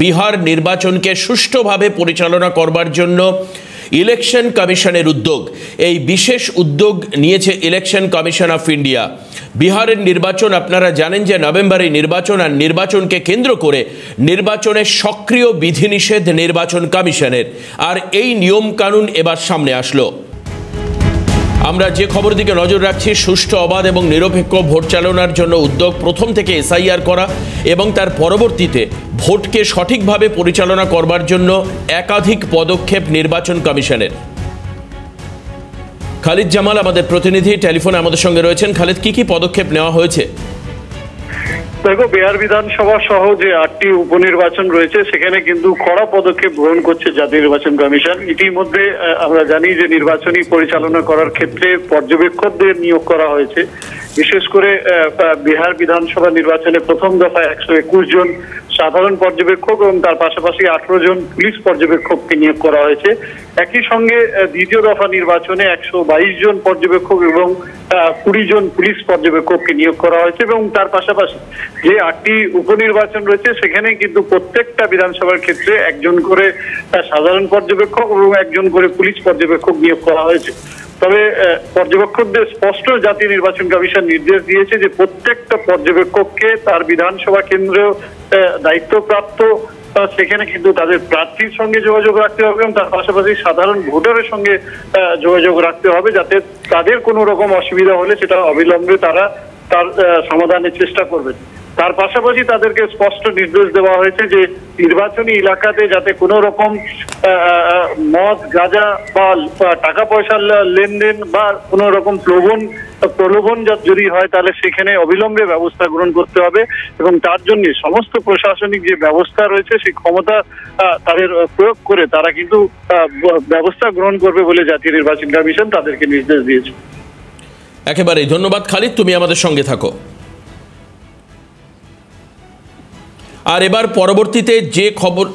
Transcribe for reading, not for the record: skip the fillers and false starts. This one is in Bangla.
বিহার নির্বাচনকে সুষ্ঠুভাবে পরিচালনা করবার জন্য ইলেকশন কমিশনের উদ্যোগ, এই বিশেষ উদ্যোগ নিয়েছে ইলেকশন কমিশন অফ ইন্ডিয়া। বিহারের নির্বাচন আপনারা জানেন যে নভেম্বরে নির্বাচন, আর নির্বাচনকে কেন্দ্র করে নির্বাচনের সক্রিয় বিধিনিষেধ নির্বাচন কমিশনের, আর এই নিয়ম কানুন এবার সামনে আসলো। আমরা যে খবর দিকে নজর রাখছি, সুষ্ঠু, অবাধ এবং নিরপেক্ষ ভোট চালানোর জন্য উদ্যোগ, প্রথম থেকে এসআইআর করা এবং তার পরবর্তীতে ভোটকে সঠিকভাবে পরিচালনা করবার জন্য একাধিক পদক্ষেপ নির্বাচন কমিশনের। খালিদ জামাল আমাদের প্রতিনিধি টেলিফোনে আমাদের সঙ্গে রয়েছেন। খালিদ, কি কি পদক্ষেপ নেওয়া হয়েছে? দেখো, বিহার বিধানসভা সহ যে 8টি উপনির্বাচন রয়েছে সেখানে কিন্তু কড়া পদক্ষেপ গ্রহণ করছে জাতীয় নির্বাচন কমিশন। ইতিমধ্যে আমরা জানি যে নির্বাচনী পরিচালনা করার ক্ষেত্রে পর্যবেক্ষকদের নিয়োগ করা হয়েছে। বিশেষ করে বিহার বিধানসভা নির্বাচনে প্রথম দফায় 121 জন সাধারণ পর্যবেক্ষক এবং তার পাশাপাশি 18 জন পুলিশ পর্যবেক্ষককে নিয়োগ করা হয়েছে। একই সঙ্গে দ্বিতীয় দফা নির্বাচনে 122 জন পর্যবেক্ষক এবং 20 জন পুলিশ পর্যবেক্ষককে নিয়োগ করা হয়েছে এবং তার পাশাপাশি যে 8টি উপনির্বাচন রয়েছে সেখানে কিন্তু প্রত্যেকটা বিধানসভার ক্ষেত্রে একজন করে সাধারণ পর্যবেক্ষক এবং একজন করে পুলিশ পর্যবেক্ষক নিয়োগ করা হয়েছে। তবে পর্যবেক্ষকদের স্পষ্ট জাতীয় নির্বাচন কমিশন নির্দেশ দিয়েছে যে প্রত্যেকটা পর্যবেক্ষককে তার বিধানসভা কেন্দ্রেও দায়িত্বপ্রাপ্ত সেখানে কিন্তু তাদের প্রার্থীর সঙ্গে যোগাযোগ রাখতে হবে এবং তার পাশাপাশি সাধারণ ভোটারের সঙ্গে যোগাযোগ রাখতে হবে, যাতে তাদের কোনো রকম অসুবিধা হলে সেটা অবিলম্বে তারা তার সমাধানের চেষ্টা করবেন। তার পাশাপাশি তাদেরকে স্পষ্ট নির্দেশ দেওয়া হয়েছে যে নির্বাচনী এলাকাতে যাতে কোনো রকম মদ, গাঁজা বা টাকা পয়সার লেনদেন বা কোনো রকম প্রলোভন যদি হয় তাহলে সেখানে অবিলম্বে ব্যবস্থা গ্রহণ করতে হবে এবং তার জন্য সমস্ত প্রশাসনিক যে ব্যবস্থা রয়েছে সেই ক্ষমতা তাদের প্রয়োগ করে তারা কিন্তু ব্যবস্থা গ্রহণ করবে বলে জাতীয় নির্বাচন কমিশন তাদেরকে নির্দেশ দিয়েছে। একেবারেই ধন্যবাদ খালিদ, তুমি আমাদের সঙ্গে থাকো। আর এবার পরবর্তীতে যে খবর